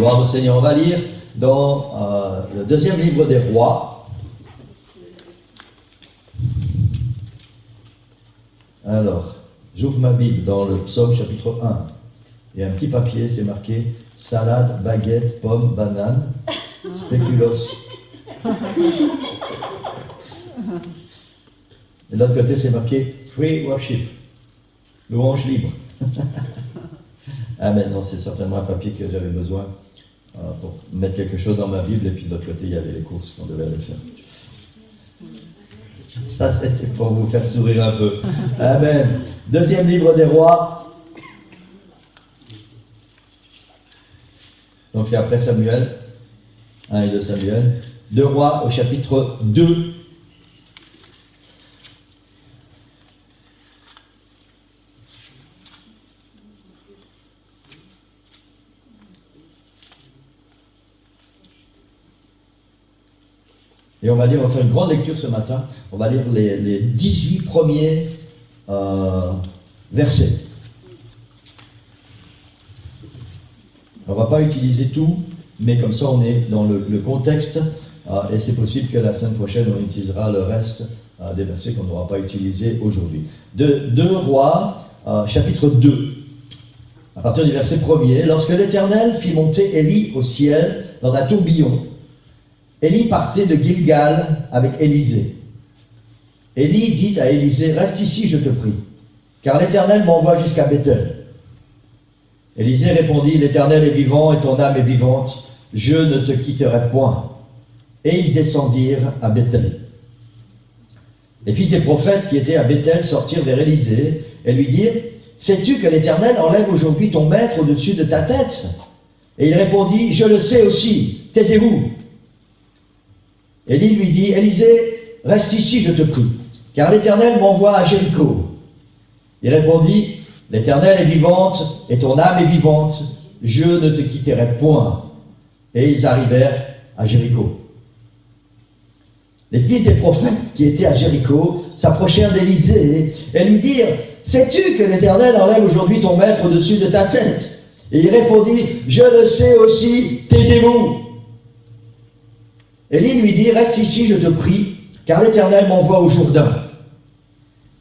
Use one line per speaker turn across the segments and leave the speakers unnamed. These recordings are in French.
Gloire au Seigneur. On va lire dans le deuxième livre des Rois. Alors, j'ouvre ma Bible dans le psaume chapitre 1. Il y a un petit papier, c'est marqué salade, baguette, pomme, banane, spéculoos. Et de l'autre côté, c'est marqué free worship, louange libre. Ah, mais non, c'est certainement un papier que j'avais besoin pour mettre quelque chose dans ma Bible. Et puis de l'autre côté, il y avait les courses qu'on devait aller faire. Ça, c'était pour vous faire sourire un peu. Amen. Deuxième livre des Rois. Donc c'est après Samuel. 1 et 2 Samuel. 2 Rois au chapitre 2. Et on va faire une grande lecture ce matin. On va lire les 18 premiers versets. On ne va pas utiliser tout, mais comme ça on est dans le contexte. Et c'est possible que la semaine prochaine on utilisera le reste des versets qu'on n'aura pas utilisés aujourd'hui. 2 Rois, chapitre 2. À partir du verset 1er. Lorsque l'Éternel fit monter Élie au ciel dans un tourbillon, Élie partait de Gilgal avec Élisée. Élie dit à Élisée, « Reste ici, je te prie, car l'Éternel m'envoie jusqu'à Béthel. » Élisée répondit, « L'Éternel est vivant et ton âme est vivante, je ne te quitterai point. » Et ils descendirent à Béthel. Les fils des prophètes qui étaient à Béthel sortirent vers Élisée et lui dirent, « Sais-tu que l'Éternel enlève aujourd'hui ton maître au-dessus de ta tête ?» Et il répondit, « Je le sais aussi, taisez-vous. » Élie lui dit, « Élisée, reste ici, je te prie, car l'Éternel m'envoie à Jéricho. » Il répondit, « L'Éternel est vivante et ton âme est vivante, je ne te quitterai point. » Et ils arrivèrent à Jéricho. Les fils des prophètes qui étaient à Jéricho s'approchèrent d'Élisée et lui dirent, « Sais-tu que l'Éternel enlève aujourd'hui ton maître au-dessus de ta tête ?» Et il répondit, « Je le sais aussi, taisez-vous. » Élie lui dit, « Reste ici, je te prie, car l'Éternel m'envoie au Jourdain. »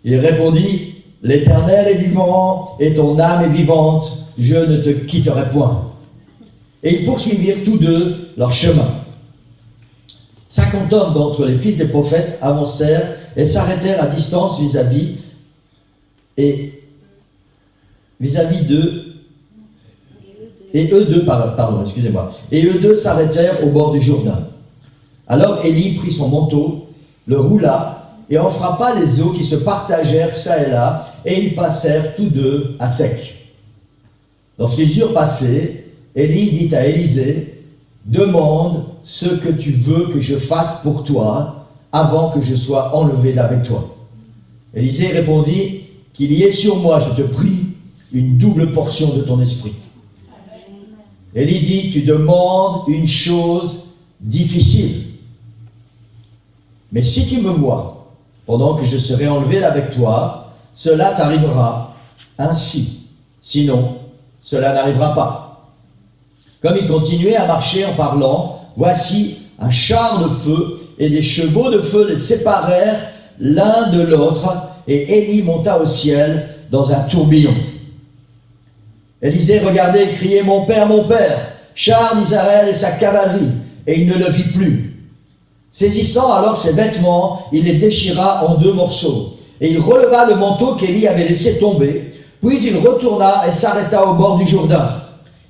Il répondit, « L'Éternel est vivant et ton âme est vivante, je ne te quitterai point. » Et ils poursuivirent tous deux leur chemin. 50 hommes d'entre les fils des prophètes avancèrent et s'arrêtèrent à distance vis-à-vis d'eux. Et eux deux s'arrêtèrent au bord du Jourdain. Alors Élie prit son manteau, le roula et en frappa les eaux qui se partagèrent çà et là, et ils passèrent tous deux à sec. Lorsqu'ils eurent passé, Élie dit à Élisée, « Demande ce que tu veux que je fasse pour toi avant que je sois enlevé d'avec toi. » Élisée répondit, « Qu'il y ait sur moi, je te prie, une double portion de ton esprit. » Élie dit, « Tu demandes une chose difficile. Mais si tu me vois, pendant que je serai enlevé d'avec toi, cela t'arrivera ainsi. Sinon, cela n'arrivera pas. » Comme il continuait à marcher en parlant, voici un char de feu et des chevaux de feu les séparèrent l'un de l'autre, et Élie monta au ciel dans un tourbillon. Élisée regardait et criait, mon père, char d'Israël et sa cavalerie, et il ne le vit plus. Saisissant alors ses vêtements, il les déchira en 2 morceaux, et il releva le manteau qu'Élie avait laissé tomber, puis il retourna et s'arrêta au bord du Jourdain.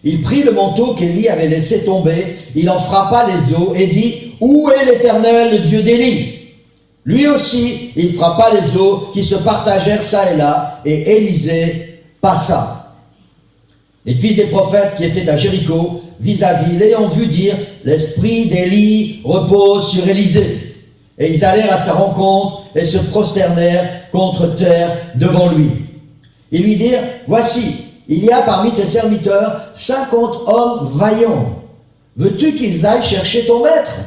Il prit le manteau qu'Élie avait laissé tomber, il en frappa les eaux et dit, « Où est l'Éternel, le Dieu d'Élie ?» Lui aussi, il frappa les eaux qui se partagèrent çà et là, et Élisée passa. Les fils des prophètes qui étaient à Jéricho, vis-à-vis, l'ayant vu dire, « L'esprit d'Élie repose sur Élisée. » Et ils allèrent à sa rencontre et se prosternèrent contre terre devant lui. Ils lui dirent, « Voici, il y a parmi tes serviteurs 50 hommes vaillants. Veux-tu qu'ils aillent chercher ton maître?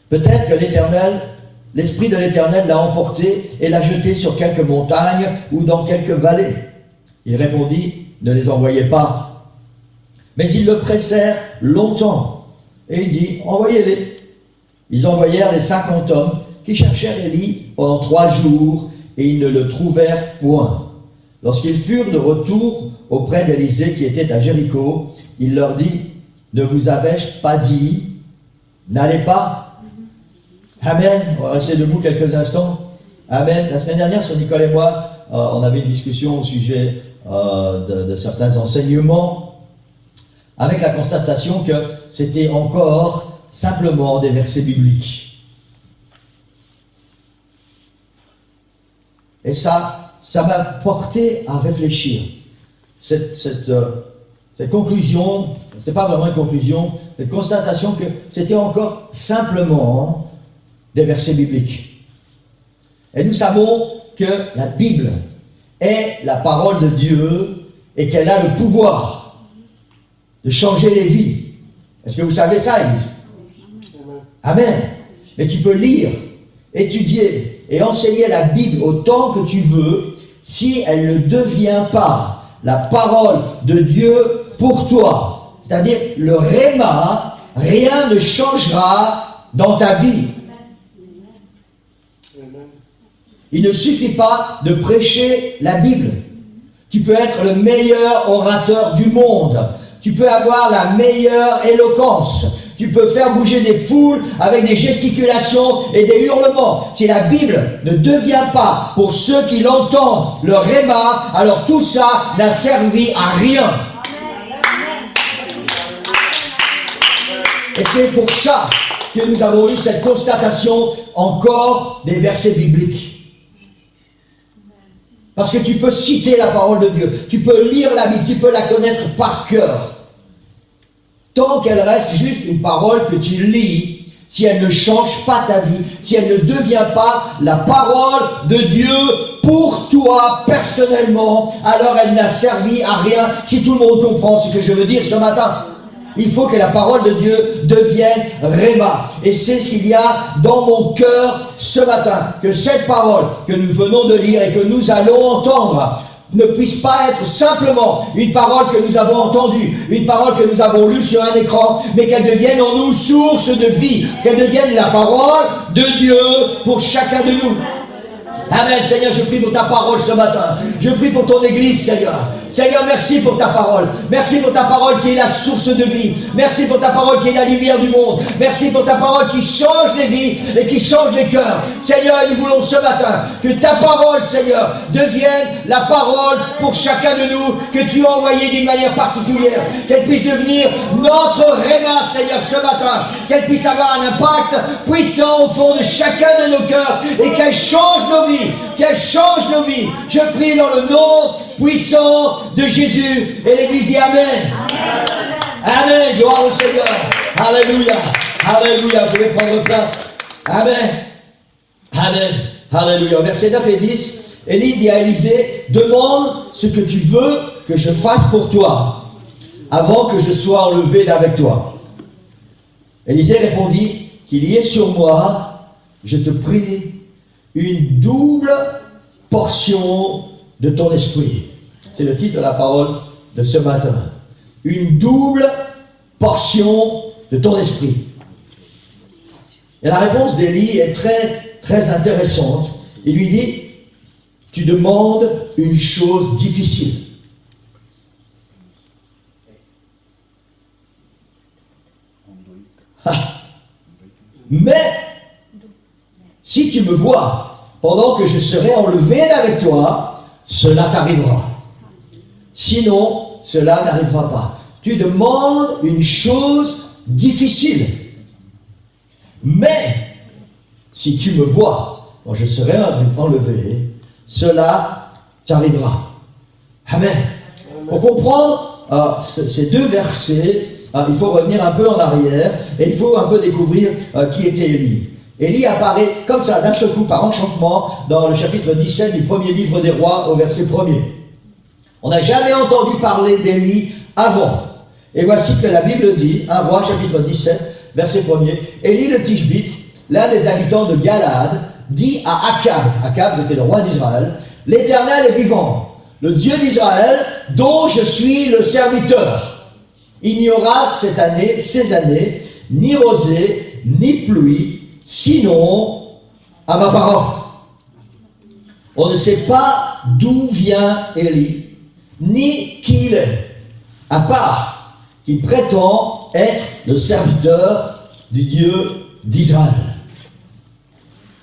Peut-être que l'Esprit de l'Éternel l'a emporté et l'a jeté sur quelque montagne ou dans quelque vallée. » Il répondit, « Ne les envoyez pas. » Mais ils le pressèrent longtemps. Et il dit, envoyez-les. Ils envoyèrent les 50 hommes qui cherchèrent Élie pendant 3 jours et ils ne le trouvèrent point. Lorsqu'ils furent de retour auprès d'Élisée qui était à Jéricho, il leur dit, ne vous avais-je pas dit, n'allez pas? Amen. On va rester debout quelques instants. Amen. La semaine dernière, sur Nicole et moi, on avait une discussion au sujet de certains enseignements, avec la constatation que c'était encore simplement des versets bibliques. Et ça m'a porté à réfléchir. Cette conclusion, c'était pas vraiment une conclusion, cette constatation que c'était encore simplement des versets bibliques. Et nous savons que la Bible est la parole de Dieu et qu'elle a le pouvoir de changer les vies. Est-ce que vous savez ça, Élise? Amen. Mais tu peux lire, étudier et enseigner la Bible autant que tu veux, si elle ne devient pas la parole de Dieu pour toi, c'est-à-dire le Réma, rien ne changera dans ta vie. Il ne suffit pas de prêcher la Bible. Tu peux être le meilleur orateur du monde. Tu peux avoir la meilleure éloquence. Tu peux faire bouger des foules avec des gesticulations et des hurlements. Si la Bible ne devient pas, pour ceux qui l'entendent, le Réma, alors tout ça n'a servi à rien. Et c'est pour ça que nous avons eu cette constatation encore des versets bibliques. Parce que tu peux citer la parole de Dieu, tu peux lire la Bible, tu peux la connaître par cœur. Tant qu'elle reste juste une parole que tu lis, si elle ne change pas ta vie, si elle ne devient pas la parole de Dieu pour toi personnellement, alors elle n'a servi à rien. Si tout le monde comprend ce que je veux dire ce matin, il faut que la parole de Dieu devienne Réma. Et c'est ce qu'il y a dans mon cœur ce matin. Que cette parole que nous venons de lire et que nous allons entendre ne puisse pas être simplement une parole que nous avons entendue, une parole que nous avons lue sur un écran, mais qu'elle devienne en nous source de vie, qu'elle devienne la parole de Dieu pour chacun de nous. Amen. Seigneur, je prie pour ta parole ce matin. Je prie pour ton église, Seigneur. Seigneur, merci pour ta parole. Merci pour ta parole qui est la source de vie. Merci pour ta parole qui est la lumière du monde. Merci pour ta parole qui change les vies et qui change les cœurs. Seigneur, nous voulons ce matin que ta parole, Seigneur, devienne la parole pour chacun de nous, que tu as envoyé d'une manière particulière. Qu'elle puisse devenir notre Réma, Seigneur, ce matin. Qu'elle puisse avoir un impact puissant au fond de chacun de nos cœurs et qu'elle change nos vies. Qu'elle change nos vies. Je prie dans le nom puissant de Jésus. Et l'Église dit Amen. Amen. Gloire au Seigneur. Alléluia. Alléluia. Je vais prendre place. Amen. Amen. Alléluia. Verset 9 et 10. Élie dit à Élisée, demande ce que tu veux que je fasse pour toi, avant que je sois enlevé d'avec toi. Élisée répondit, qu'il y ait sur moi, je te prie, une double portion de ton esprit. C'est le titre de la parole de ce matin. Une double portion de ton esprit. Et la réponse d'Élie est très, très intéressante. Il lui dit, tu demandes une chose difficile. Mais, si tu me vois, pendant que je serai enlevé d'avec toi, cela t'arrivera. Sinon, cela n'arrivera pas. Tu demandes une chose difficile. Mais, si tu me vois, quand je serai enlevé, cela t'arrivera. Amen. Pour comprendre ces deux versets, il faut revenir un peu en arrière et il faut un peu découvrir qui était Élie. Élie apparaît comme ça, d'un seul coup, par enchantement, dans le chapitre 17 du premier livre des rois, au verset 1er. On n'a jamais entendu parler d'Élie avant. Et voici que la Bible dit, 1 Roi, chapitre 17, verset 1er, Élie le Tishbite, l'un des habitants de Galaad, dit à Akab c'était le roi d'Israël, l'Éternel est vivant, le Dieu d'Israël, dont je suis le serviteur. Il n'y aura ces années, ni rosée, ni pluie, sinon à ma parole. On ne sait pas d'où vient Élie, ni qui il est, à part qu'il prétend être le serviteur du Dieu d'Israël.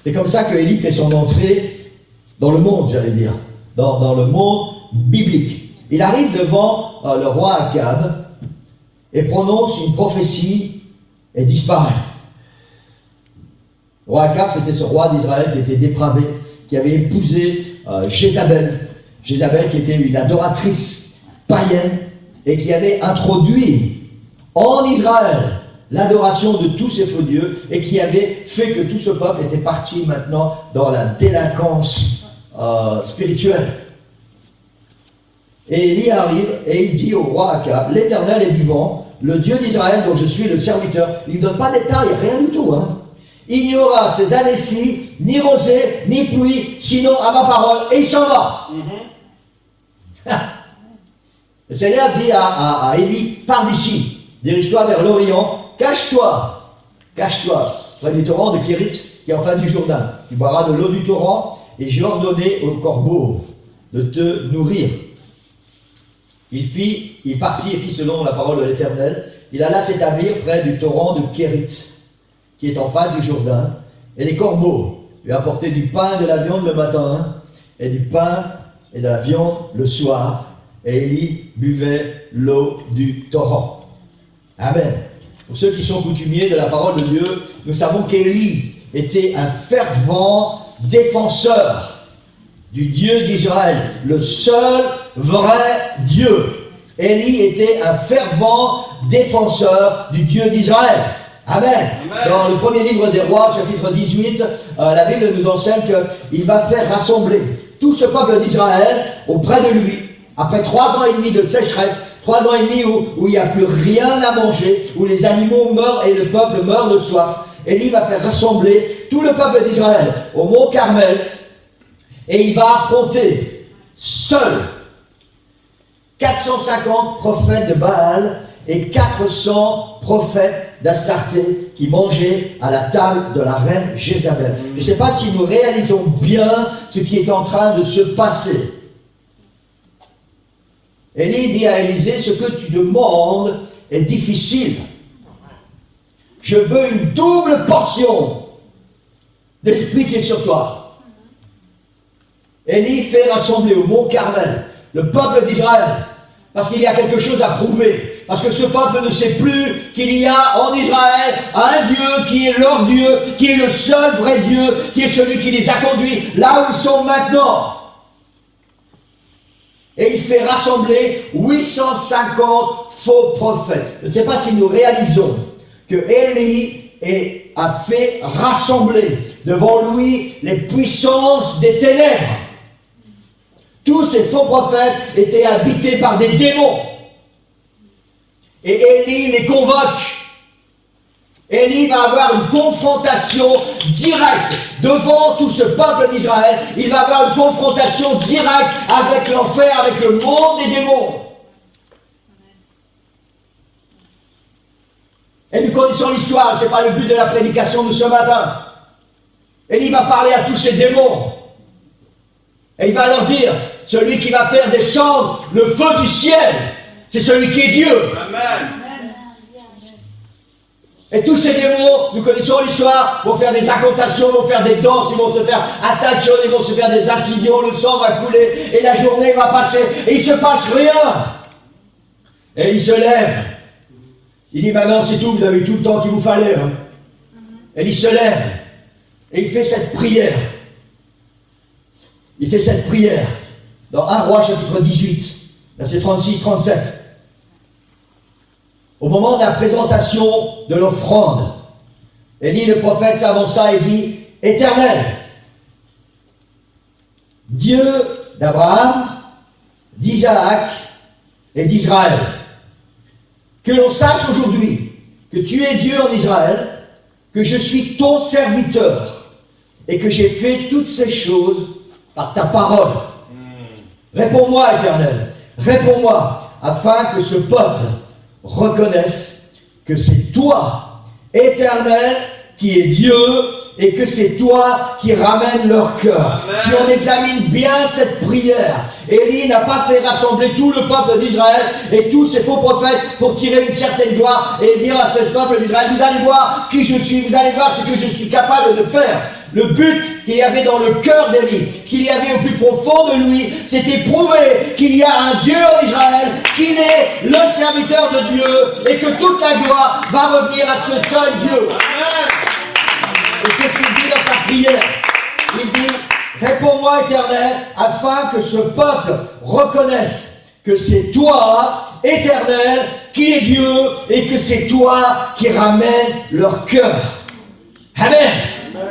C'est comme ça que Élie fait son entrée dans le monde, j'allais dire, dans le monde biblique. Il arrive devant le roi Akab et prononce une prophétie et disparaît. Le roi Akab, c'était ce roi d'Israël qui était dépravé, qui avait épousé Jézabel. Jézabel qui était une adoratrice païenne et qui avait introduit en Israël l'adoration de tous ces faux dieux et qui avait fait que tout ce peuple était parti maintenant dans la délinquance spirituelle. Et Élie arrive et il dit au roi Akab, l'Éternel est vivant, le Dieu d'Israël dont je suis le serviteur. Il ne donne pas de détails, rien du tout. Il n'y aura ces années-ci ni rosée, ni pluie, sinon à ma parole. Et il s'en va. Le Seigneur dit à Élie, pars d'ici, dirige-toi vers l'Orient, cache-toi près du torrent de Kérit, qui est en face du Jourdain. Tu boiras de l'eau du torrent, et j'ai ordonné au corbeau de te nourrir. Il partit et fit selon la parole de l'Éternel. Il alla s'établir près du torrent de Kérit, qui est en face du Jourdain, et les corbeaux lui apportaient du pain et de la viande le matin, et du pain et de la viande le soir, et Élie buvait l'eau du torrent. Amen. Pour ceux qui sont coutumiers de la parole de Dieu, nous savons qu'Élie était un fervent défenseur du Dieu d'Israël, le seul vrai Dieu. Élie était un fervent défenseur du Dieu d'Israël. Amen. Amen. Dans le premier livre des Rois, chapitre 18, la Bible nous enseigne qu'il va faire rassembler tout ce peuple d'Israël auprès de lui, après 3 ans et demi de sécheresse, 3 ans et demi où il n'y a plus rien à manger, où les animaux meurent et le peuple meurt de soif. Élie va faire rassembler tout le peuple d'Israël au mont Carmel et il va affronter seul 450 prophètes de Baal et 400 prophètes d'Astarté qui mangeaient à la table de la reine Jézabel. Je ne sais pas si nous réalisons bien ce qui est en train de se passer. Élie dit à Élisée, ce que tu demandes est difficile. Je veux une double portion d'esprit qui est sur toi. Élie fait rassembler au mont Carmel le peuple d'Israël parce qu'il y a quelque chose à prouver. Parce que ce peuple ne sait plus qu'il y a en Israël un Dieu qui est leur Dieu, qui est le seul vrai Dieu, qui est celui qui les a conduits là où ils sont maintenant. Et il fait rassembler 850 faux prophètes. Je ne sais pas si nous réalisons que Élie a fait rassembler devant lui les puissances des ténèbres. Tous ces faux prophètes étaient habités par des démons. Et Élie les convoque. Élie va avoir une confrontation directe devant tout ce peuple d'Israël. Il va avoir une confrontation directe avec l'enfer, avec le monde des démons. Et nous connaissons l'histoire, ce n'est pas le but de la prédication de ce matin. Élie va parler à tous ces démons. Et il va leur dire, celui qui va faire descendre le feu du ciel, c'est celui qui est Dieu. Amen. Et tous ces démons, nous connaissons l'histoire, vont faire des incantations, vont faire des danses, ils vont se faire un tas de choses, ils vont se faire des incisions, le sang va couler, et la journée va passer, et il ne se passe rien. Et il se lève. Il dit, maintenant c'est tout, vous avez tout le temps qu'il vous fallait. Et il se lève, et il fait cette prière. Il fait cette prière dans 1 Roi chapitre 18, versets 36-37. Au moment de la présentation de l'offrande, Élie le prophète s'avança et dit, Éternel, Dieu d'Abraham, d'Isaac et d'Israël, que l'on sache aujourd'hui que tu es Dieu en Israël, que je suis ton serviteur et que j'ai fait toutes ces choses par ta parole. Réponds-moi, Éternel, réponds-moi, afin que ce peuple reconnaissent que c'est toi, Éternel, qui est Dieu, et que c'est toi qui ramènes leur cœur.
Amen.
Si on examine bien cette prière, Élie n'a pas fait rassembler tout le peuple d'Israël et tous ces faux prophètes pour tirer une certaine gloire et dire à ce peuple d'Israël, vous allez voir qui je suis, vous allez voir ce que je suis capable de faire. Le but qu'il y avait dans le cœur d'Élie, qu'il y avait au plus profond de lui, c'était prouver qu'il y a un Dieu en Israël, qu'il est le serviteur de Dieu et que toute la gloire va revenir à ce seul Dieu. Et c'est ce qu'il dit dans sa prière. Il dit, réponds-moi, Éternel, afin que ce peuple reconnaisse que c'est toi, Éternel, qui est Dieu, et que c'est toi qui ramène leur cœur. Amen.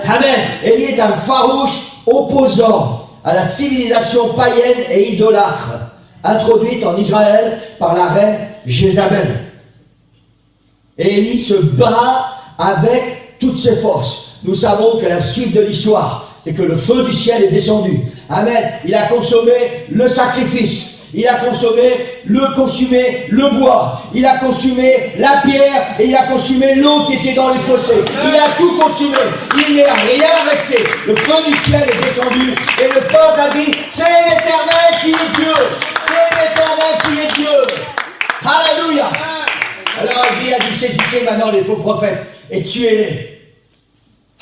Amen. Élie est un farouche opposant à la civilisation païenne et idolâtre, introduite en Israël par la reine Jézabel. Et Élie se bat avec toutes ses forces. Nous savons que la suite de l'histoire, c'est que le feu du ciel est descendu. Amen. Il a consommé le sacrifice. Il a consumé le bois. Il a consumé la pierre et il a consumé l'eau qui était dans les fossés. Il a tout consumé. Il n'est rien resté. Le feu du ciel est descendu et le peuple a dit, c'est l'Éternel qui est Dieu. C'est l'Éternel qui est Dieu. Alléluia. Alors il a dit, saisissez maintenant les faux prophètes et tuez-les.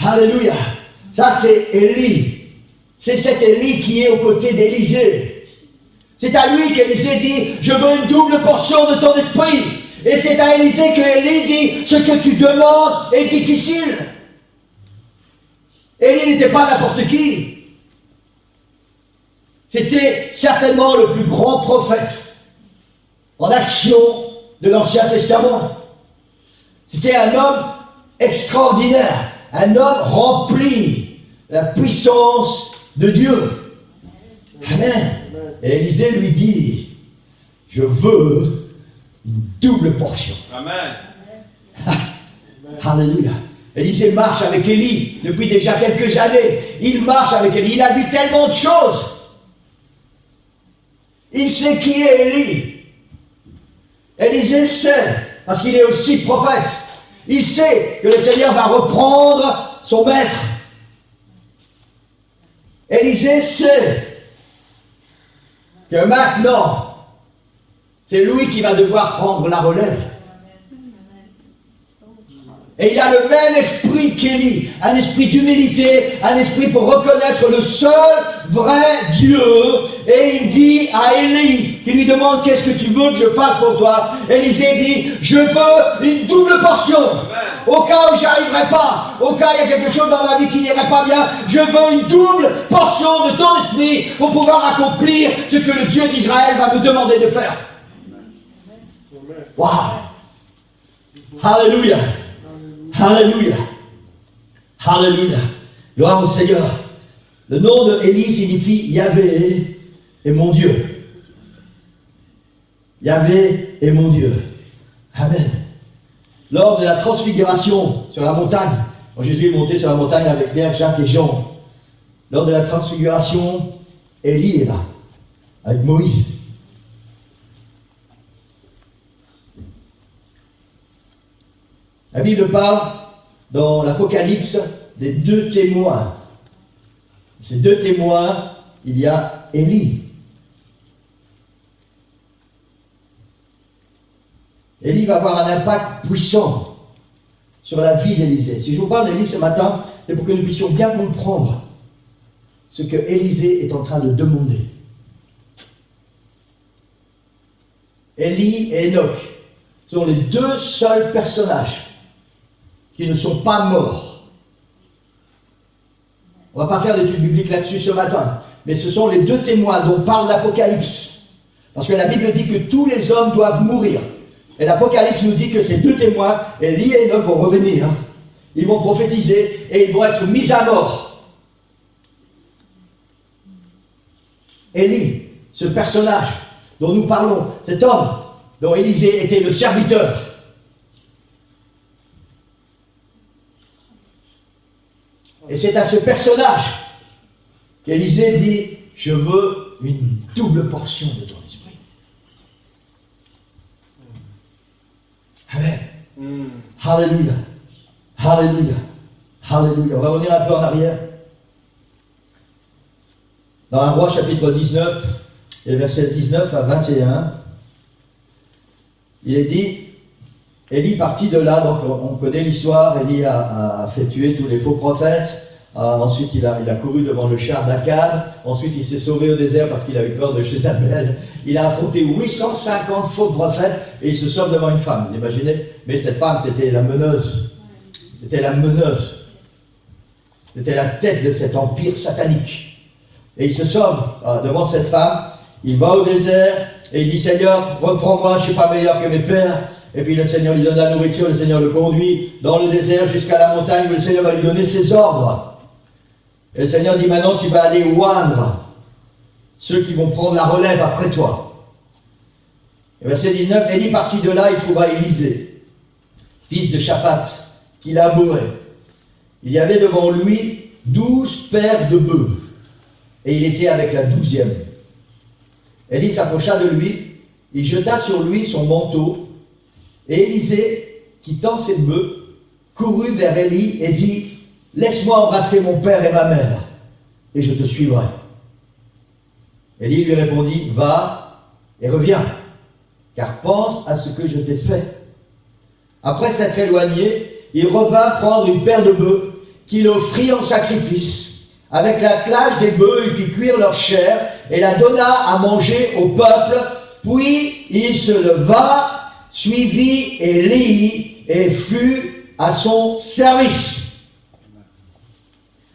Alléluia. Ça c'est Élie. C'est cet Élie qui est aux côtés d'Élisée. C'est à lui qu'Élisée dit, je veux une double portion de ton esprit. Et c'est à Élisée que Élie dit, ce que tu demandes est difficile. Élie n'était pas n'importe qui. C'était certainement le plus grand prophète en action de l'Ancien Testament. C'était un homme extraordinaire, un homme rempli de la puissance de Dieu. Amen. Et Élisée lui dit, je veux une double portion.
Amen.
Alléluia. Élisée marche avec Élie depuis déjà quelques années. Il marche avec Élie. Il a vu tellement de choses. Il sait qui est Élie. Élisée sait, parce qu'il est aussi prophète. Il sait que le Seigneur va reprendre son maître. Élisée sait que maintenant, c'est lui qui va devoir prendre la relève. Et il a le même esprit qu'Élie, un esprit d'humilité, un esprit pour reconnaître le seul vrai Dieu. Et il dit à Élie, qui lui demande qu'est-ce que tu veux que je fasse pour toi. Élisée dit, je veux une double portion. Au cas où j'y arriverai pas, au cas où il y a quelque chose dans ma vie qui n'irait pas bien, je veux une double portion de ton esprit pour pouvoir accomplir ce que le Dieu d'Israël va me demander de faire. Waouh! Alléluia! Alléluia! Alléluia! Gloire au Seigneur! Le nom de Élie signifie Yahvé est mon Dieu. Yahvé est mon Dieu. Amen. Lors de la transfiguration sur la montagne, quand Jésus est monté sur la montagne avec Pierre, Jacques et Jean, lors de la transfiguration, Élie est là, avec Moïse. La Bible parle dans l'Apocalypse des deux témoins. Ces deux témoins, il y a Élie. Élie va avoir un impact puissant sur la vie d'Élisée. Si je vous parle d'Élie ce matin, c'est pour que nous puissions bien comprendre ce que Élisée est en train de demander. Élie et Enoch sont les deux seuls personnages qui ne sont pas morts. On ne va pas faire d'études bibliques là-dessus ce matin, mais ce sont les deux témoins dont parle l'Apocalypse. Parce que la Bible dit que tous les hommes doivent mourir. Et l'Apocalypse nous dit que ces deux témoins, Élie et Enoch, vont revenir. Ils vont prophétiser et ils vont être mis à mort. Élie, ce personnage dont nous parlons, cet homme dont Élisée était le serviteur, et c'est à ce personnage qu'Élisée dit, je veux une double portion de ton esprit. Alléluia. Alléluia. Alléluia. On va revenir un peu en arrière. Dans 1 Roi chapitre 19, et versets 19 à 21, il est dit, Élie partit de là, donc on connaît l'histoire, Élie a fait tuer tous les faux prophètes, ensuite il a couru devant le char d'Akab, ensuite il s'est sauvé au désert parce qu'il avait peur de Jézabel, il a affronté 850 faux prophètes et il se sauve devant une femme, vous imaginez? Mais cette femme c'était la meneuse, c'était la tête de cet empire satanique. Et il se sauve devant cette femme, il va au désert et il dit Seigneur, reprends-moi, je ne suis pas meilleur que mes pères. Et puis le Seigneur lui donne la nourriture, le Seigneur le conduit dans le désert jusqu'à la montagne où le Seigneur va lui donner ses ordres. Et le Seigneur dit maintenant tu vas aller oindre ceux qui vont prendre la relève après toi. Et verset 19, Élie partit de là, il trouva Élisée, fils de Shaphat, qui labourait. Il y avait devant lui 12 paires de bœufs, et il était avec la 12e. Élie s'approcha de lui, il jeta sur lui son manteau, et Élisée, quittant ses bœufs, courut vers Élie et dit « Laisse-moi embrasser mon père et ma mère, et je te suivrai. » Élie lui répondit « Va et reviens, car pense à ce que je t'ai fait. » Après s'être éloigné, il revint prendre une paire de bœufs qu'il offrit en sacrifice. Avec l'attelage des bœufs, il fit cuire leur chair et la donna à manger au peuple. Puis il se leva, suivit Élie et fut à son service.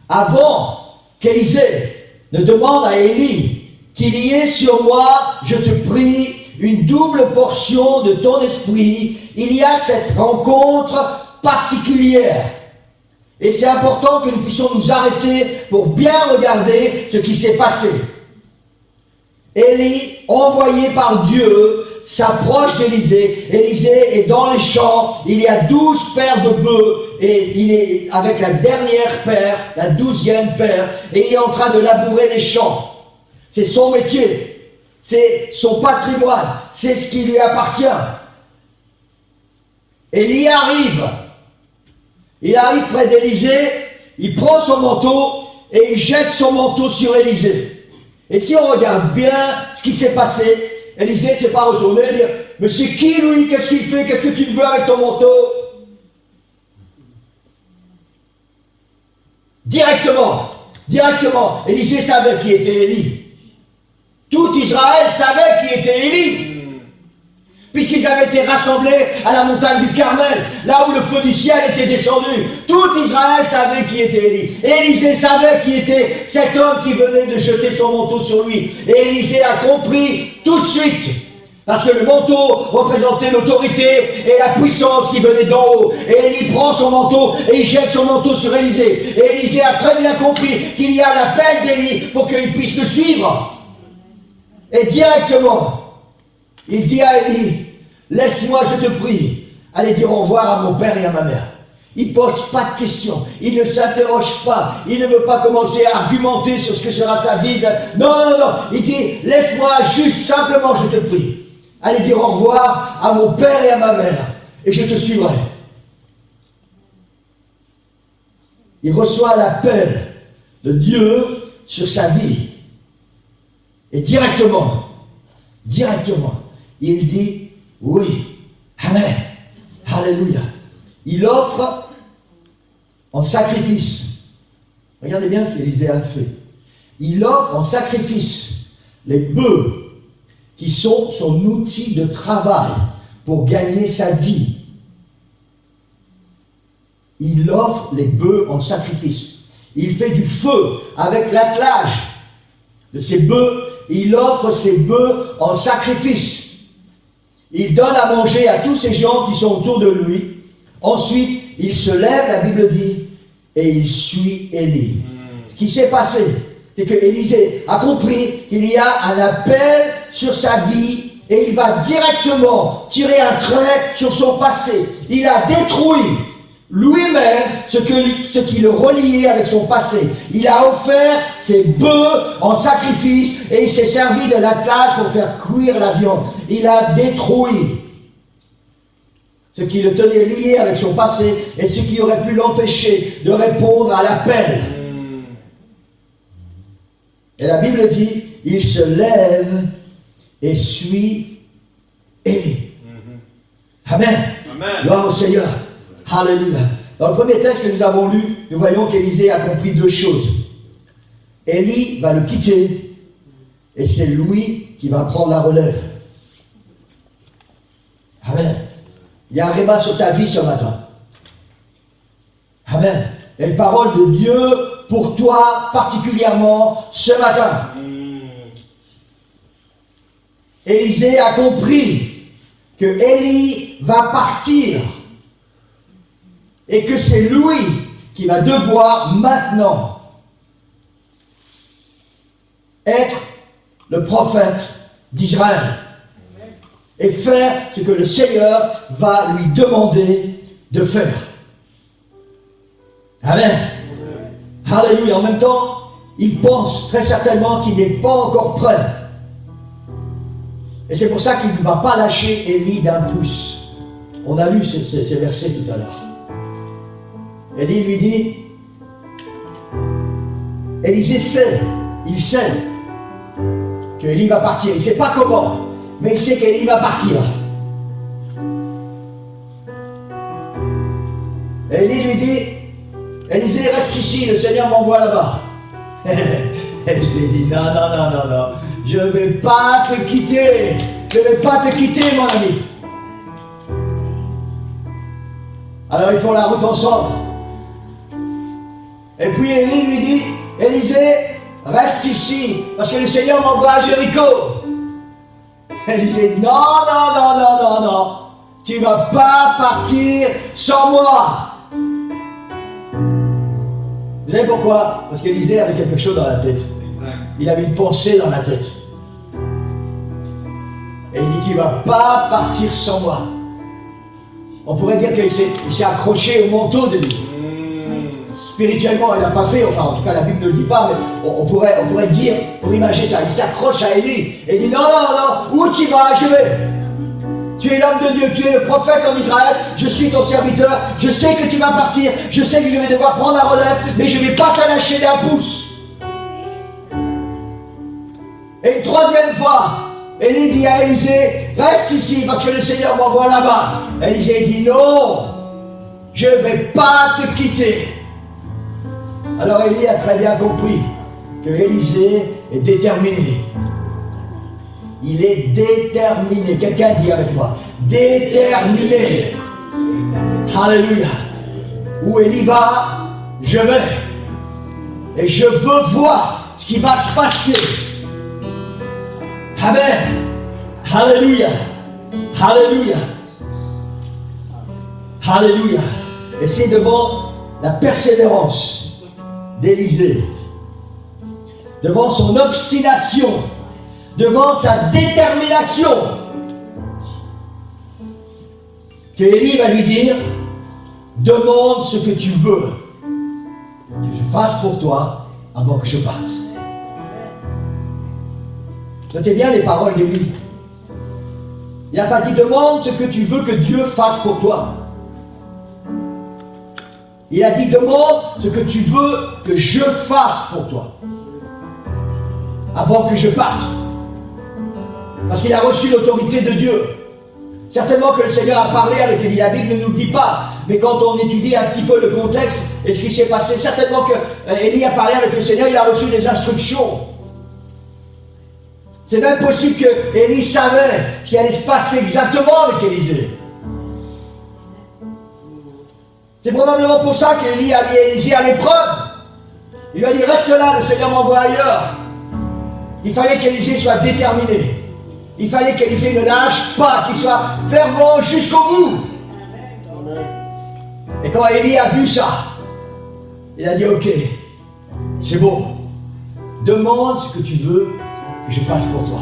Avant qu'Élisée ne demande à Élie qu'il y ait sur moi, je te prie, une double portion de ton esprit, il y a cette rencontre particulière. Et c'est important que nous puissions nous arrêter pour bien regarder ce qui s'est passé. Élie, envoyé par Dieu, s'approche d'Élisée. Élisée est dans les champs, il y a 12 paires de bœufs, et il est avec la dernière paire, la 12e paire, et il est en train de labourer les champs. C'est son métier, c'est son patrimoine, c'est ce qui lui appartient. Élie arrive. Il arrive près d'Élisée, il prend son manteau et il jette son manteau sur Élisée. Et si on regarde bien ce qui s'est passé, Élisée ne s'est pas retourné et dire « Mais c'est qui lui? Qu'est-ce qu'il fait? Qu'est-ce que tu veux avec ton manteau ?» Directement, Élisée savait qui était Élie. Tout Israël savait qui était Élie. Puisqu'ils avaient été rassemblés à la montagne du Carmel, là où le feu du ciel était descendu. Tout Israël savait qui était Élie. Élisée savait qui était cet homme qui venait de jeter son manteau sur lui. Et Élisée a compris tout de suite, parce que le manteau représentait l'autorité et la puissance qui venait d'en haut. Et Élie prend son manteau et il jette son manteau sur Élisée. Et Élisée a très bien compris qu'il y a l'appel d'Élie pour qu'il puisse le suivre. Et directement, il dit à Élie, laisse-moi, je te prie, aller dire au revoir à mon père et à ma mère. Il ne pose pas de questions, il ne s'interroge pas, il ne veut pas commencer à argumenter sur ce que sera sa vie. Non, il dit, laisse-moi juste, simplement, je te prie, aller dire au revoir à mon père et à ma mère, et je te suivrai. Il reçoit l'appel de Dieu sur sa vie. Et directement, il dit oui, amen, alléluia. Il offre en sacrifice. Regardez bien ce qu'Élisée a fait. Il offre en sacrifice les bœufs qui sont son outil de travail pour gagner sa vie. Il offre les bœufs en sacrifice. Il fait du feu avec l'attelage de ces bœufs. Il offre ses bœufs en sacrifice. Il donne à manger à tous ces gens qui sont autour de lui. Ensuite, il se lève, la Bible dit, et il suit Élie. Ce qui s'est passé, c'est que Élisée a compris qu'il y a un appel sur sa vie et il va directement tirer un trait sur son passé. Il a détruit lui-même ce qui le reliait avec son passé. Il a offert ses bœufs en sacrifice et il s'est servi de l'attelage pour faire cuire la viande. Il a détruit. ce qui le tenait lié avec son passé et ce qui aurait pu l'empêcher de répondre à l'appel. Et la Bible dit, il se lève et suit Élie. Amen.
Amen.
Gloire au Seigneur. Alléluia. Dans le premier texte que nous avons lu, nous voyons qu'Élisée a compris deux choses. Élie va le quitter et c'est lui qui va prendre la relève. Amen. Il y a un réma sur ta vie ce matin. Amen. Il y a une parole de Dieu pour toi particulièrement ce matin. Élisée a compris que Élie va partir et que c'est lui qui va devoir maintenant être le prophète d'Israël et faire ce que le Seigneur va lui demander de faire. Amen. Alléluia. En même temps, il pense très certainement qu'il n'est pas encore prêt. Et c'est pour ça qu'il ne va pas lâcher Élie d'un pouce. On a lu ces versets tout à l'heure. Élie lui dit, Élisée sait, il sait que Élie va partir. Il ne sait pas comment, mais il sait qu'Élie va partir. Et Élie lui dit, Élisée, reste ici, le Seigneur m'envoie là-bas. Élisée dit, non, je ne vais pas te quitter. Je ne vais pas te quitter, mon ami. Alors ils font la route ensemble. Et puis Élie lui dit, Élisée, reste ici, parce que le Seigneur m'envoie à Jéricho. Élisée dit, non, tu ne vas pas partir sans moi. Vous savez pourquoi? Parce qu'Élisée avait quelque chose dans la tête. Il avait une pensée dans la tête. Et il dit, tu ne vas pas partir sans moi. On pourrait dire qu'il s'est accroché au manteau de lui. Spirituellement, il n'a pas fait, enfin en tout cas la Bible ne le dit pas, mais on pourrait dire, pour imaginer ça, il s'accroche à Élie et dit, non, où tu vas? Je vais. Tu es l'homme de Dieu, tu es le prophète en Israël, je suis ton serviteur, je sais que tu vas partir, je sais que je vais devoir prendre la relève, mais je ne vais pas te lâcher d'un pouce. Et une troisième fois, Élie dit à Élisée, reste ici parce que le Seigneur m'envoie là-bas. Élisée dit, non, je ne vais pas te quitter. Alors Élie a très bien compris que Élisée est déterminé. Il est déterminé. Quelqu'un dit avec moi, déterminé. Alléluia. Où Élie va, je vais. Et je veux voir ce qui va se passer. Amen. Alléluia. Alléluia. Alléluia. Et c'est devant la persévérance d'Élisée, devant son obstination, devant sa détermination, que Élie va lui dire, demande ce que tu veux que je fasse pour toi avant que je parte. Notez bien les paroles d'Élie. Il n'a pas dit demande ce que tu veux que Dieu fasse pour toi. Il a dit demande ce que tu veux que je fasse pour toi avant que je parte. Parce qu'il a reçu l'autorité de Dieu. Certainement que le Seigneur a parlé avec Élie. La Bible ne nous le dit pas. Mais quand on étudie un petit peu le contexte et ce qui s'est passé, certainement que Élie a parlé avec le Seigneur, il a reçu des instructions. C'est même possible que Élie savait ce qui allait se passer exactement avec Élisée. C'est probablement pour ça qu'Élie a mis Élisée à l'épreuve. Il lui a dit, reste là, le Seigneur m'envoie ailleurs. Il fallait qu'Élisée soit déterminé. Il fallait qu'Élisée ne lâche pas, qu'il soit fervent jusqu'au bout. Et quand Élie a vu ça, il a dit, ok, c'est bon. Demande ce que tu veux que je fasse pour toi.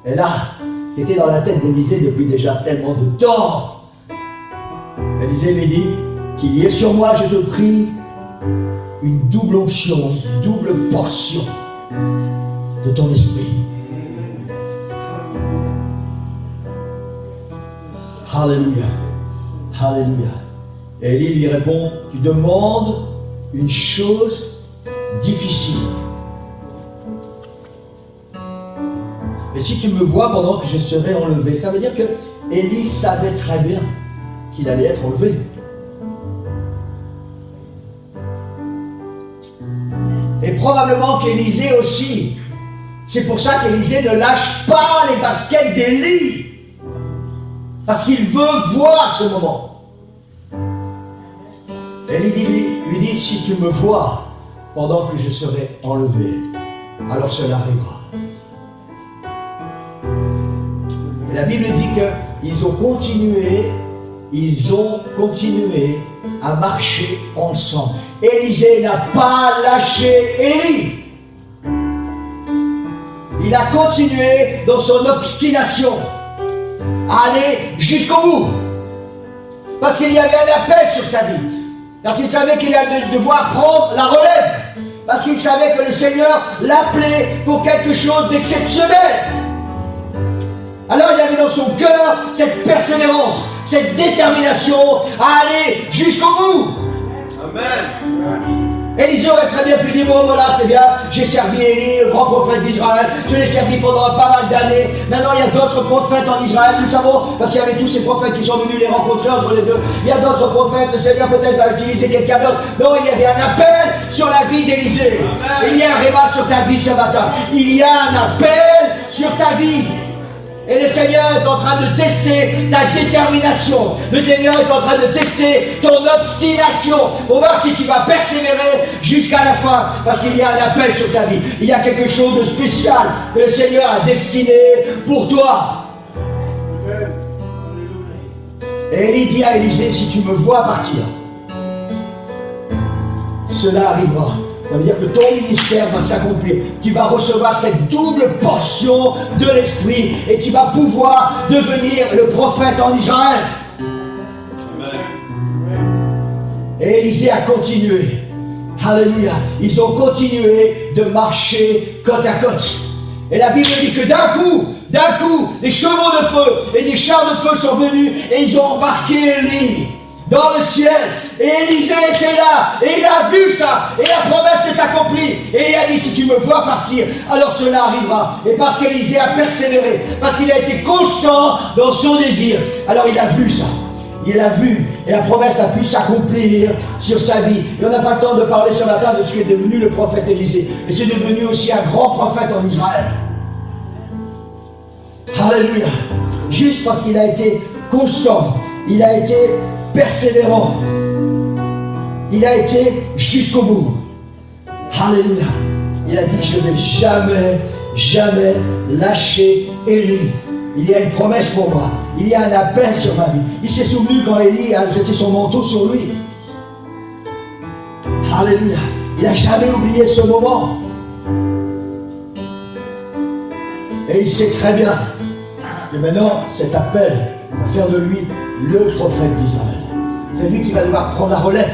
Et là, ce qui était dans la tête d'Élisée depuis déjà tellement de temps, Élisée lui dit, qu'il y ait sur moi, je te prie, une double onction, une double portion de ton esprit. Alléluia. Alléluia. Et Élie lui répond, tu demandes une chose difficile. Mais si tu me vois pendant que je serai enlevé, ça veut dire que Élie savait très bien qu'il allait être enlevé. Et probablement qu'Élisée aussi. C'est pour ça qu'Élisée ne lâche pas les baskets d'Élie. Parce qu'il veut voir ce moment. Élie lui dit, si tu me vois pendant que je serai enlevé, alors cela arrivera. Et la Bible dit qu'ils ont continué à marcher ensemble. Élisée n'a pas lâché Élie. Il a continué dans son obstination à aller jusqu'au bout. Parce qu'il y avait un appel sur sa vie. Parce qu'il savait qu'il allait devoir prendre la relève. Parce qu'il savait que le Seigneur l'appelait pour quelque chose d'exceptionnel. Alors il y avait dans son cœur cette persévérance, cette détermination à aller jusqu'au bout. Amen. Élisée aurait très bien pu dire, bon voilà c'est bien, j'ai servi Élie, le grand prophète d'Israël, je l'ai servi pendant pas mal d'années, maintenant il y a d'autres prophètes en Israël, nous savons, parce qu'il y avait tous ces prophètes qui sont venus les rencontrer entre les deux, il y a d'autres prophètes, le Seigneur peut-être va utiliser quelqu'un d'autre. Non, il y avait un appel sur la vie d'Élisée. Il y a un réma sur ta vie ce matin, il y a un appel sur ta vie. Et le Seigneur est en train de tester ta détermination. Le Seigneur est en train de tester ton obstination pour voir si tu vas persévérer jusqu'à la fin. Parce qu'il y a un appel sur ta vie. Il y a quelque chose de spécial que le Seigneur a destiné pour toi. Et Élie dit à Élisée, si tu me vois partir, cela arrivera. Ça veut dire que ton ministère va s'accomplir. Tu vas recevoir cette double portion de l'Esprit et tu vas pouvoir devenir le prophète en Israël. Et Élisée a continué. Alléluia. Ils ont continué de marcher côte à côte. Et la Bible dit que d'un coup, des chevaux de feu et des chars de feu sont venus et ils ont embarqué Élie dans le ciel. Et Élisée était là, et il a vu ça, et la promesse est accomplie. Et il a dit, si tu me vois partir, alors cela arrivera. Et parce qu'Élisée a persévéré, parce qu'il a été constant dans son désir, alors il a vu ça. Il a vu, et la promesse a pu s'accomplir sur sa vie. Et on n'a pas le temps de parler ce matin de ce qui est devenu le prophète Élisée. Mais c'est devenu aussi un grand prophète en Israël. Alléluia. Juste parce qu'il a été constant, il a été persévérant, il a été jusqu'au bout. Alléluia. Il a dit, je ne vais jamais lâcher Élie. Il y a une promesse pour moi. Il y a un appel sur ma vie. Il s'est souvenu quand Élie a jeté son manteau sur lui. Alléluia. Il n'a jamais oublié ce moment. Et il sait très bien que maintenant, cet appel va faire de lui le prophète d'Israël. C'est lui qui va devoir prendre la relève.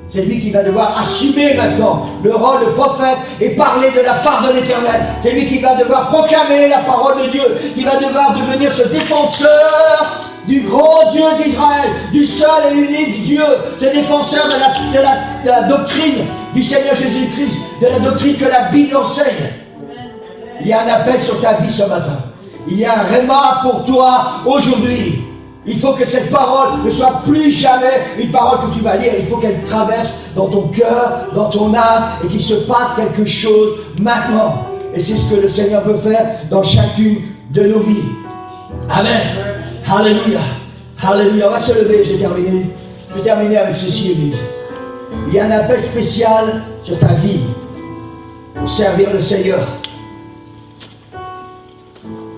C'est lui qui va devoir assumer maintenant le rôle de prophète et parler de la part de l'Éternel. C'est lui qui va devoir proclamer la parole de Dieu, qui va devoir devenir ce défenseur du grand Dieu d'Israël, du seul et unique Dieu, ce défenseur de la doctrine du Seigneur Jésus-Christ, de la doctrine que la Bible enseigne. Il y a un appel sur ta vie ce matin. Il y a un réma pour toi aujourd'hui. Il faut que cette parole ne soit plus jamais une parole que tu vas lire. Il faut qu'elle traverse dans ton cœur, dans ton âme, et qu'il se passe quelque chose maintenant. Et c'est ce que le Seigneur veut faire dans chacune de nos vies. Amen. Alléluia. Alléluia. On va se lever, j'ai terminé. Je vais terminer avec ceci, Église. Il y a un appel spécial sur ta vie pour servir le Seigneur.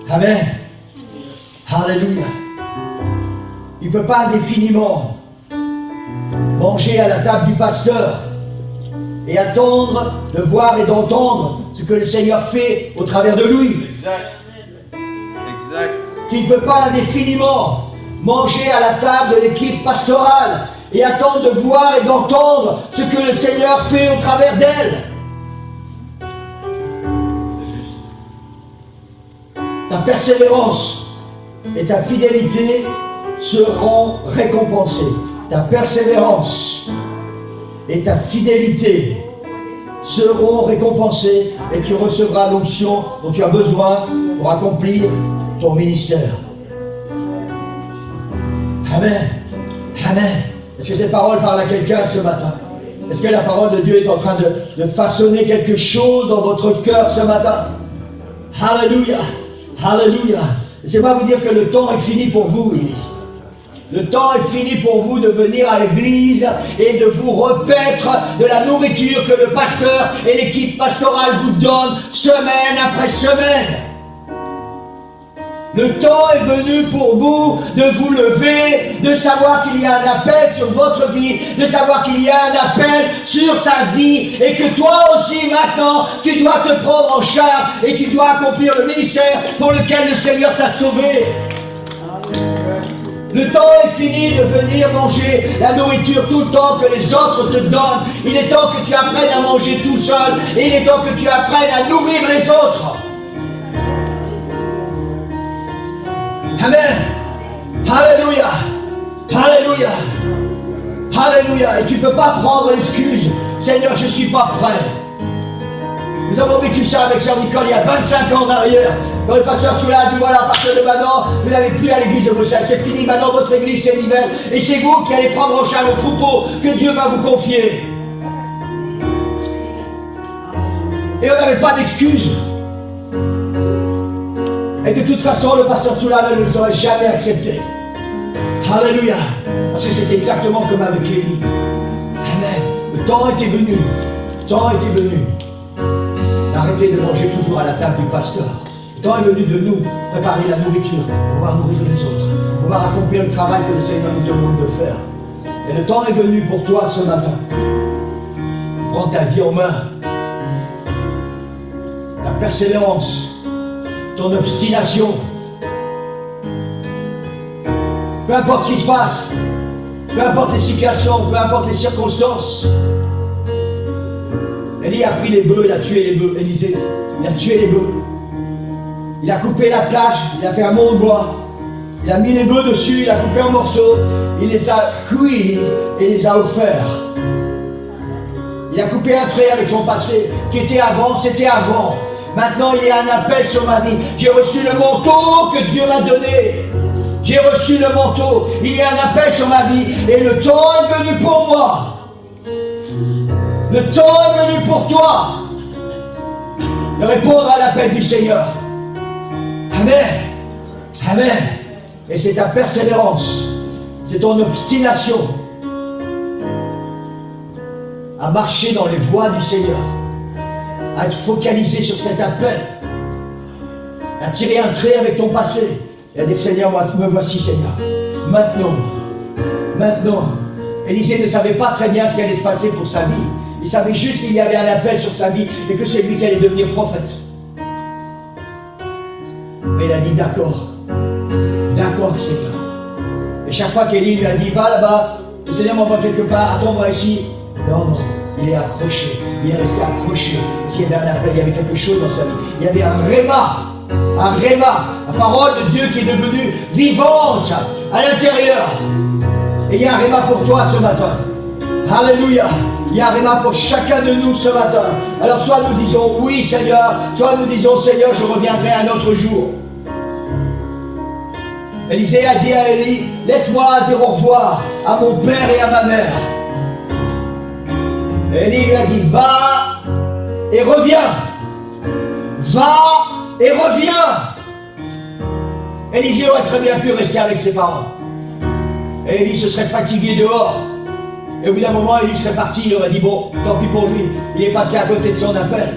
Amen. Alléluia. Tu ne peux pas indéfiniment manger à la table du pasteur et attendre de voir et d'entendre ce que le Seigneur fait au travers de lui.
Exact.
Tu ne peux pas indéfiniment manger à la table de l'équipe pastorale et attendre de voir et d'entendre ce que le Seigneur fait au travers d'elle. Ta persévérance et ta fidélité seront récompensés. Ta persévérance et ta fidélité seront récompensés et tu recevras l'onction dont tu as besoin pour accomplir ton ministère. Amen. Amen. Est-ce que cette parole parle à quelqu'un ce matin? Est-ce que la parole de Dieu est en train de façonner quelque chose dans votre cœur ce matin? Alléluia. Alléluia. Laissez-moi vous dire que le temps est fini pour vous, Église. Le temps est fini pour vous de venir à l'église et de vous repaître de la nourriture que le pasteur et l'équipe pastorale vous donnent semaine après semaine. Le temps est venu pour vous de vous lever, de savoir qu'il y a un appel sur votre vie, de savoir qu'il y a un appel sur ta vie et que toi aussi maintenant, tu dois te prendre en charge et tu dois accomplir le ministère pour lequel le Seigneur t'a sauvé. Le temps est fini de venir manger la nourriture tout le temps que les autres te donnent. Il est temps que tu apprennes à manger tout seul et il est temps que tu apprennes à nourrir les autres. Amen. Alléluia. Alléluia. Alléluia. Et tu ne peux pas prendre l'excuse. Seigneur, je ne suis pas prêt. Nous avons vécu ça avec Sœur Nicole il y a 25 ans en arrière. Quand le pasteur Tula a dit, voilà, à partir de maintenant, vous n'avez plus à l'église de Bruxelles. C'est fini, maintenant votre église c'est Nivelles. Et c'est vous qui allez prendre en charge le troupeau que Dieu va vous confier. Et on n'avait pas d'excuses. Et de toute façon, le pasteur Tula ne nous aurait jamais accepté. Alléluia. Parce que c'était exactement comme avec Élie. Amen. Le temps était venu. Le temps était venu. Arrêtez de manger toujours à la table du pasteur. Le temps est venu de nous préparer la nourriture, pouvoir nourrir les autres, pouvoir accomplir le travail que le Seigneur nous demande de faire. Et le temps est venu pour toi ce matin. Prends ta vie en main. La persévérance, ton obstination. Peu importe ce qui se passe, peu importe les situations, peu importe les circonstances. Élie a pris les bœufs, il a tué les bœufs. Élisée, il a tué les bœufs. Il a coupé la plage, il a fait un mont de bois. Il a mis les bœufs dessus, il a coupé en morceaux. Il les a cuits et les a offerts. Il a coupé un trait avec son passé, qui était avant, c'était avant. Maintenant, il y a un appel sur ma vie. J'ai reçu le manteau que Dieu m'a donné. J'ai reçu le manteau. Il y a un appel sur ma vie. Et le temps est venu pour moi. Le temps est venu pour toi de répondre à l'appel du Seigneur. Amen. Amen. Et c'est ta persévérance, c'est ton obstination à marcher dans les voies du Seigneur, à être focalisé sur cet appel, à tirer un trait avec ton passé et à dire Seigneur, moi, me voici Seigneur. Maintenant. Élisée ne savait pas très bien ce qui allait se passer pour sa vie. Il savait juste qu'il y avait un appel sur sa vie et que c'est lui qui allait devenir prophète. Mais il a dit d'accord, Seigneur. Et chaque fois qu'Élie lui a dit va là-bas, le Seigneur m'envoie quelque part, attends-moi ici. Non, il est accroché, il est resté accroché. S'il y avait un appel, il y avait quelque chose dans sa vie. Il y avait un réma, la parole de Dieu qui est devenue vivante à l'intérieur. Et il y a un réma pour toi ce matin. Alléluia. Il y a un réma pour chacun de nous ce matin. Alors soit nous disons oui Seigneur, soit nous disons Seigneur, je reviendrai un autre jour. Élisée a dit à Élie, laisse-moi dire au revoir à mon père et à ma mère. Et Élie lui a dit, va et reviens. Va et reviens. Élisée aurait très bien pu rester avec ses parents. Et Élie se serait fatigué dehors. Et au bout d'un moment, Élie serait parti, il aurait dit, bon, tant pis pour lui, il est passé à côté de son appel.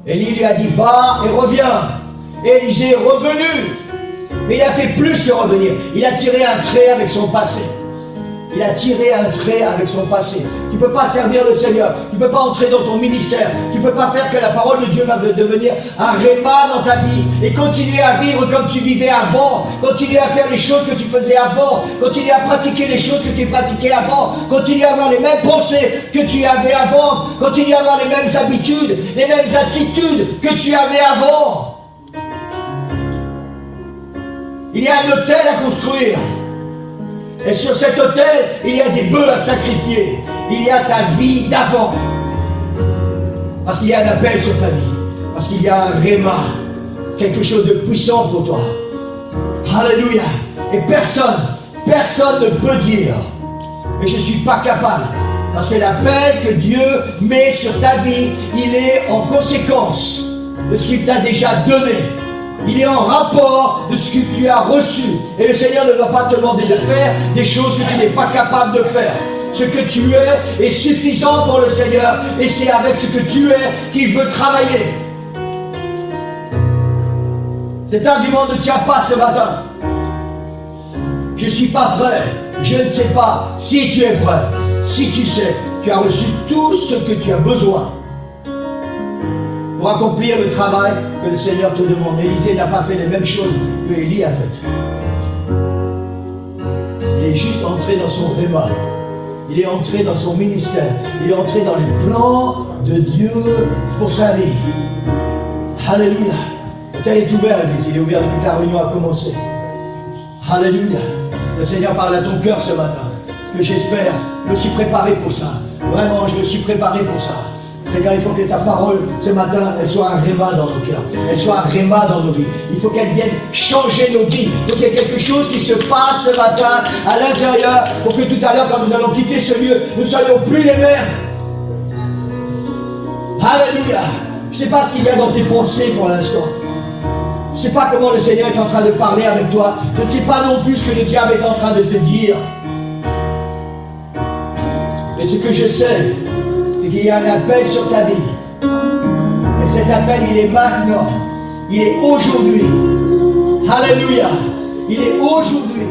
Élie lui a dit, va et reviens. Et Élisée est revenu. Mais il a fait plus que revenir. Il a tiré un trait avec son passé. Il a tiré un trait avec son passé. Tu ne peux pas servir le Seigneur. Tu ne peux pas entrer dans ton ministère. Tu ne peux pas faire que la parole de Dieu va devenir un réma dans ta vie et continuer à vivre comme tu vivais avant. Continuer à faire les choses que tu faisais avant. Continuer à pratiquer les choses que tu pratiquais avant. Continuer à avoir les mêmes pensées que tu avais avant. Continuer à avoir les mêmes habitudes, les mêmes attitudes que tu avais avant. Il y a un autel à construire. Et sur cet autel, il y a des bœufs à sacrifier. Il y a ta vie d'avant. Parce qu'il y a un appel sur ta vie. Parce qu'il y a un réma. Quelque chose de puissant pour toi. Alléluia. Et personne ne peut dire mais je ne suis pas capable. Parce que l'appel que Dieu met sur ta vie, il est en conséquence de ce qu'il t'a déjà donné. Il est en rapport de ce que tu as reçu. Et le Seigneur ne va pas te demander de faire des choses que tu n'es pas capable de faire. Ce que tu es est suffisant pour le Seigneur. Et c'est avec ce que tu es qu'il veut travailler. Cet argument ne tient pas ce matin. Je ne suis pas prêt. Je ne sais pas si tu es prêt. Si tu sais, tu as reçu tout ce que tu as besoin pour accomplir le travail que le Seigneur te demande. Élisée n'a pas fait les mêmes choses que Élie a faites. Il est juste entré dans son réma. Il est entré dans son ministère. Il est entré dans les plans de Dieu pour sa vie. Alléluia. L'hôtel est ouvert, l'église. Il est ouvert depuis que la réunion a commencé. Alléluia. Le Seigneur parle à ton cœur ce matin. Ce que j'espère, je me suis préparé pour ça. Vraiment, je me suis préparé pour ça. Seigneur, il faut que ta parole, ce matin, elle soit un réma dans nos cœurs. Elle soit un réma dans nos vies. Il faut qu'elle vienne changer nos vies. Il faut qu'il y ait quelque chose qui se passe ce matin à l'intérieur pour que tout à l'heure, quand nous allons quitter ce lieu, nous ne soyons plus les mêmes. Alléluia. Je ne sais pas ce qu'il y a dans tes pensées pour l'instant. Je ne sais pas comment le Seigneur est en train de parler avec toi. Je ne sais pas non plus ce que le diable est en train de te dire. Mais ce que je sais, c'est qu'il y a un appel sur ta vie. Et cet appel, il est maintenant. Il est aujourd'hui. Alléluia. Il est aujourd'hui.